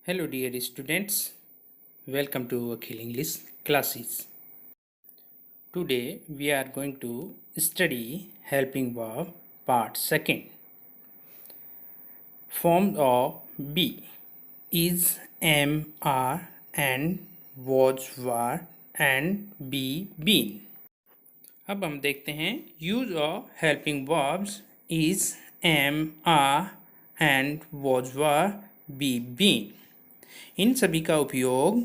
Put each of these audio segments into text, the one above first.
Hello, dear students. Welcome to Akhil English classes. Today we are going to study helping verb part second. Form of be is, am, are, and was, were, and be, been. अब हम देखते हैं use of helping verbs is, am, are, and was, were, be, been. इन सभी का उपयोग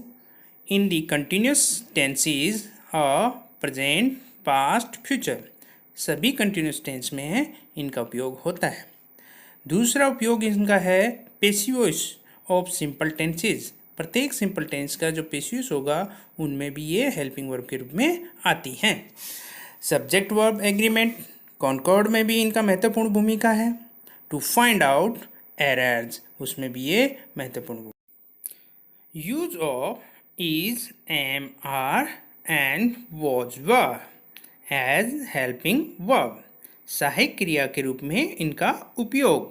in the continuous tenses और present, past, future सभी कंटिन्यूस टेंस में इनका उपयोग होता है। दूसरा उपयोग इनका है पेसिवस ऑफ सिंपल टेंसेज। प्रत्येक सिंपल टेंस का जो पेसिवस होगा उनमें भी ये हेल्पिंग वर्ब के रूप में आती हैं। सब्जेक्ट वर्ब एग्रीमेंट कॉन्कॉर्ड में भी इनका महत्वपूर्ण भूमिका है। टू फाइंड आउट एरर्स उसमें भी ये महत्वपूर्ण। Use of is, am, are, and was, were as helping verb सहायक क्रिया के रूप में इनका उपयोग।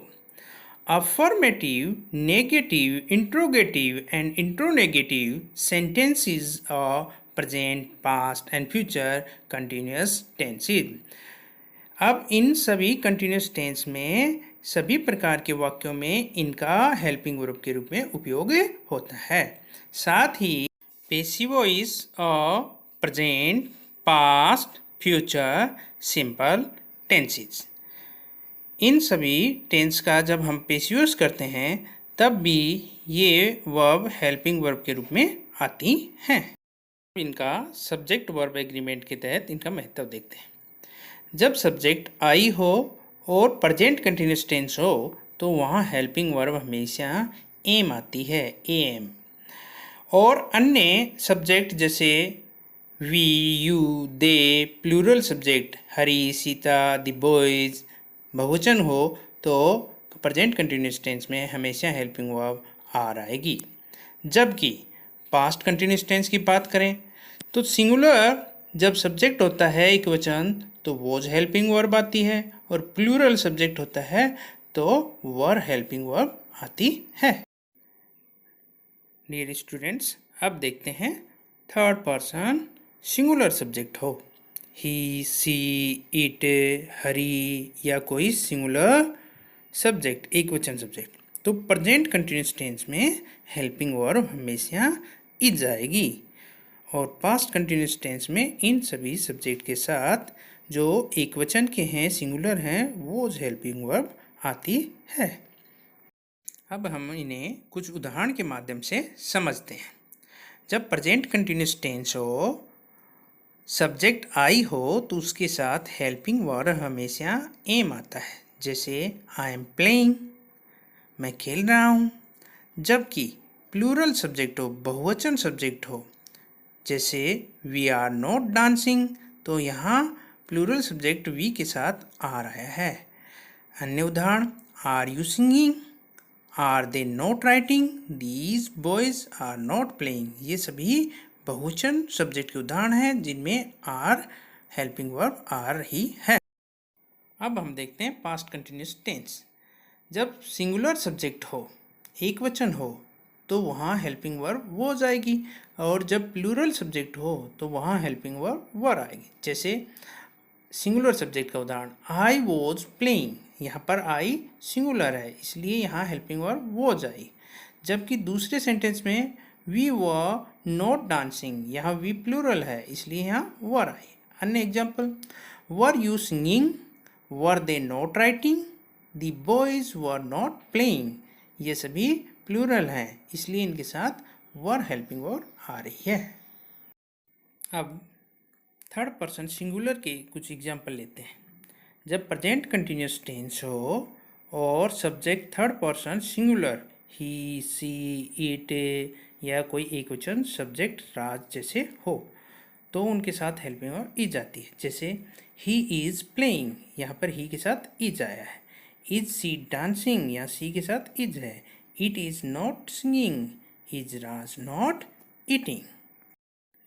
Affirmative, negative, interrogative and interronegative sentences of present, past and future continuous tenses. अब इन सभी कंटिन्यूअस टेंस में सभी प्रकार के वाक्यों में इनका हेल्पिंग वर्ब के रूप में उपयोग होता है। साथ ही passive voice of present, past, future, simple tenses. इन सभी टेंस का जब हम पेसिव करते हैं तब भी ये वर्ब हेल्पिंग वर्ब के रूप में आती हैं। इनका सब्जेक्ट वर्ब एग्रीमेंट के तहत इनका महत्व देखते हैं। जब सब्जेक्ट आई हो और प्रेजेंट कंटिन्यूस टेंस हो तो वहाँ हेल्पिंग वर्ब हमेशा एम आती है, एम। और अन्य सब्जेक्ट जैसे we, you, they, plural subject Hari, Sita, the boys बहुवचन हो तो प्रेजेंट कंटिन्यूस टेंस में हमेशा हेल्पिंग वर्ब आर आएगी। जबकि पास्ट कंटिन्यूस टेंस की बात करें तो सिंगुलर जब सब्जेक्ट होता है एक वचन तो वॉज हेल्पिंग वर्ब आती है, और प्लूरल सब्जेक्ट होता है तो वर हेल्पिंग वर्ब आती है। डियर स्टूडेंट्स, अब देखते हैं थर्ड पर्सन सिंगुलर सब्जेक्ट हो, ही, सी, इट, हरी या कोई सिंगुलर सब्जेक्ट एक वचन सब्जेक्ट तो प्रेजेंट कंटिन्यूस टेंस में हेल्पिंग वर्ब हमेशा इज आएगी। और पास्ट कंटिन्यूस टेंस में इन सभी सब्जेक्ट के साथ जो एक वचन के हैं, सिंगुलर हैं, वो हेल्पिंग वर्ब आती है। अब हम इन्हें कुछ उदाहरण के माध्यम से समझते हैं। जब प्रेजेंट कंटिन्यूस टेंस हो, सब्जेक्ट आई हो तो उसके साथ हेल्पिंग वर्ब हमेशा एम आता है। जैसे आई एम प्लेइंग, मैं खेल रहा हूँ। जबकि प्लूरल सब्जेक्ट हो, बहुवचन सब्जेक्ट हो, जैसे वी आर नॉट डांसिंग, तो यहाँ प्लूरल सब्जेक्ट वी के साथ आ रहा है। अन्य उदाहरण are you singing, are they not writing, these boys are not playing. ये सभी बहुवचन सब्जेक्ट के उदाहरण हैं जिनमें आर हेल्पिंग वर्ब आ रही है। अब हम देखते हैं पास्ट कंटिन्यूस टेंस। जब सिंगुलर सब्जेक्ट हो, एक वचन हो, तो वहाँ हेल्पिंग वर्ब वो जाएगी, और जब प्लूरल सब्जेक्ट हो तो वहाँ हेल्पिंग वर्ब वर आएगी। जैसे सिंगुलर सब्जेक्ट का उदाहरण आई वॉज प्लेइंग, यहाँ पर आई सिंगुलर है इसलिए यहाँ हेल्पिंग वर्ब वॉज आई। जबकि दूसरे सेंटेंस में वी वर नॉट डांसिंग, यहाँ वी प्लूरल है इसलिए यहाँ वर आई। अन्य example were you singing, were they not writing, the boys were not playing. ये सभी प्लूरल हैं इसलिए इनके साथ वर हेल्पिंग वर्ब आ रही है। अब थर्ड पर्सन सिंगुलर के कुछ एग्जाम्पल लेते हैं। जब प्रेजेंट कंटिन्यूस टेंस हो और subject third person singular he, she, it या कोई एक वचन सब्जेक्ट राज जैसे हो तो उनके साथ हेल्पिंग वर्ब इज आती है। जैसे ही इज प्लेइंग, यहाँ पर ही के साथ इज आया है। इज सी डांसिंग, यहाँ सी के साथ इज है। It is not singing, is Raj not eating.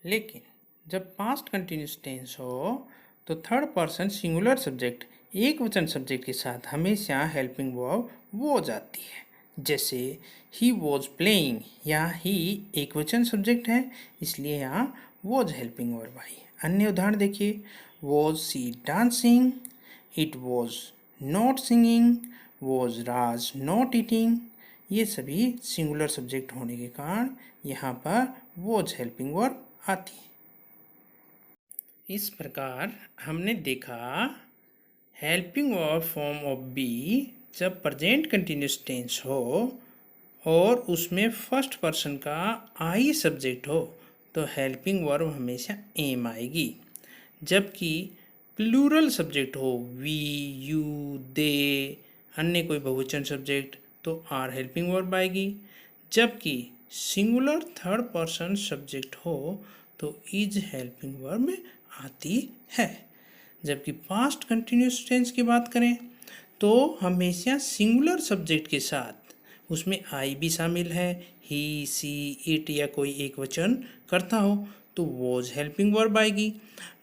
लेकिन जब पास्ट कंटिन्यूस टेंस हो तो थर्ड पर्सन सिंगुलर सब्जेक्ट एक वचन सब्जेक्ट के साथ हमेशा हेल्पिंग वर्ब वो जाती है। जैसे ही वॉज प्लेइंग, यहाँ ही एक वचन सब्जेक्ट है, इसलिए यहाँ वॉज हेल्पिंग वर्ब आई। अन्य उदाहरण देखिए, was she dancing, it was not singing, was Raj not eating. ये सभी सिंगुलर सब्जेक्ट होने के कारण यहाँ पर वॉज हेल्पिंग वर्ब आती है। इस प्रकार हमने देखा helping verb form of be जब प्रेजेंट कंटिन्यूस टेंस हो और उसमें फर्स्ट पर्सन का आई सब्जेक्ट हो तो हेल्पिंग वर्ब हमेशा एम आएगी। जबकि प्लूरल सब्जेक्ट हो वी, यू, दे, अन्य कोई बहुवचन सब्जेक्ट तो आर हेल्पिंग वर्ब आएगी। जबकि सिंगुलर थर्ड पर्सन सब्जेक्ट हो तो इज हेल्पिंग वर्ब आती है। जबकि पास्ट कंटिन्यूस टेंस की बात करें तो हमेशा सिंगुलर सब्जेक्ट के साथ उसमें आई भी शामिल है, ही, सी, इट या कोई एक वचन करता हो तो वॉज हेल्पिंग वर्ब आएगी।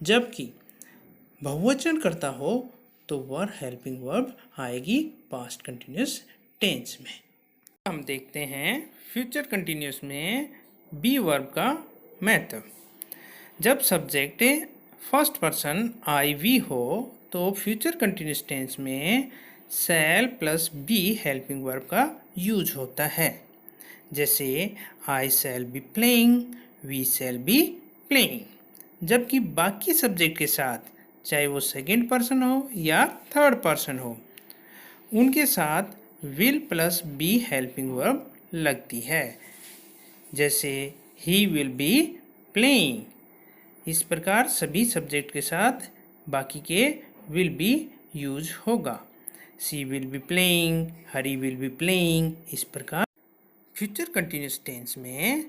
जबकि बहुवचन करता हो तो वर हेल्पिंग वर्ब आएगी पास्ट कंटिन्यूस टेंस में। हम देखते हैं फ्यूचर कंटिन्यूस में बी वर्ब का महत्व। जब subject first person I we हो तो फ्यूचर कंटिन्यूस टेंस में shall plus be helping verb का यूज होता है। जैसे I shall be playing, we shall be playing. जबकि बाकी सब्जेक्ट के साथ चाहे वो सेकेंड पर्सन हो या थर्ड पर्सन हो उनके साथ will plus be helping verb लगती है। जैसे ही विल बी प्लेइंग। इस प्रकार सभी सब्जेक्ट के साथ बाकी के विल बी यूज होगा। She will be playing, Hari will be playing. इस प्रकार फ्यूचर कंटिन्यूस टेंस में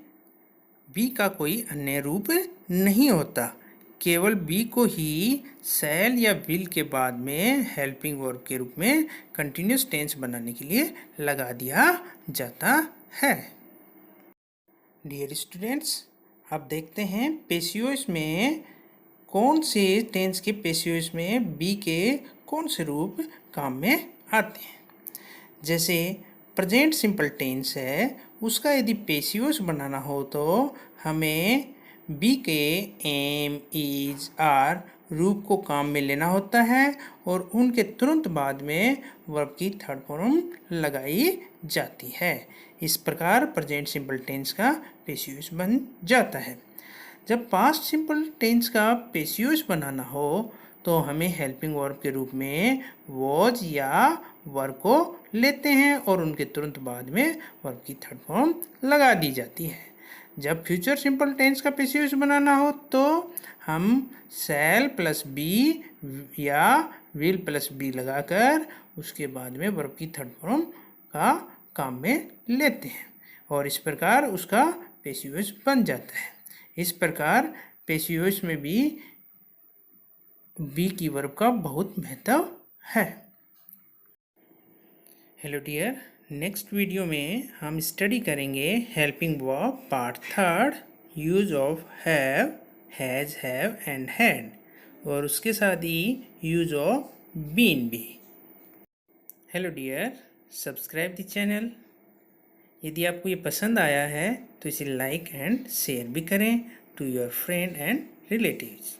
बी का कोई अन्य रूप नहीं होता, केवल बी को ही शैल या विल के बाद में हेल्पिंग वर्ब के रूप में कंटिन्यूस टेंस बनाने के लिए लगा दिया जाता है। डियर स्टूडेंट्स, अब देखते हैं पेशियोस में कौन से टेंस के पेशियोस में बी के कौन से रूप काम में आते हैं। जैसे प्रेजेंट सिंपल टेंस है, उसका यदि पेशियोस बनाना हो तो हमें बी के एम, इज, आर रूप को काम में लेना होता है और उनके तुरंत बाद में वर्ब की थर्ड फॉर्म लगाई जाती है। इस प्रकार प्रेजेंट सिंपल टेंस का पेशियोस बन जाता है। जब पास्ट सिंपल टेंस का पेशियोस बनाना हो तो हमें हेल्पिंग वर्ब के रूप में वॉज या वर को लेते हैं और उनके तुरंत बाद में वर्ब की थर्ड फॉर्म लगा दी जाती है। जब फ्यूचर सिंपल टेंस का पेशियोस बनाना हो तो हम शैल प्लस बी या विल प्लस बी लगाकर उसके बाद में वर्ब की थर्ड फॉर्म का काम में लेते हैं और इस प्रकार उसका पेशियोस बन जाता है। इस प्रकार पेशियोस में भी बी की वर्ब का बहुत महत्व है। हेलो डियर, नेक्स्ट वीडियो में हम स्टडी करेंगे helping verb part third, use of have, has, have and had, और उसके साथ ही यूज ऑफ बीन भी। Hello dear, subscribe the channel. यदि आपको ये पसंद आया है तो इसे लाइक एंड शेयर भी करें to your friend and relatives.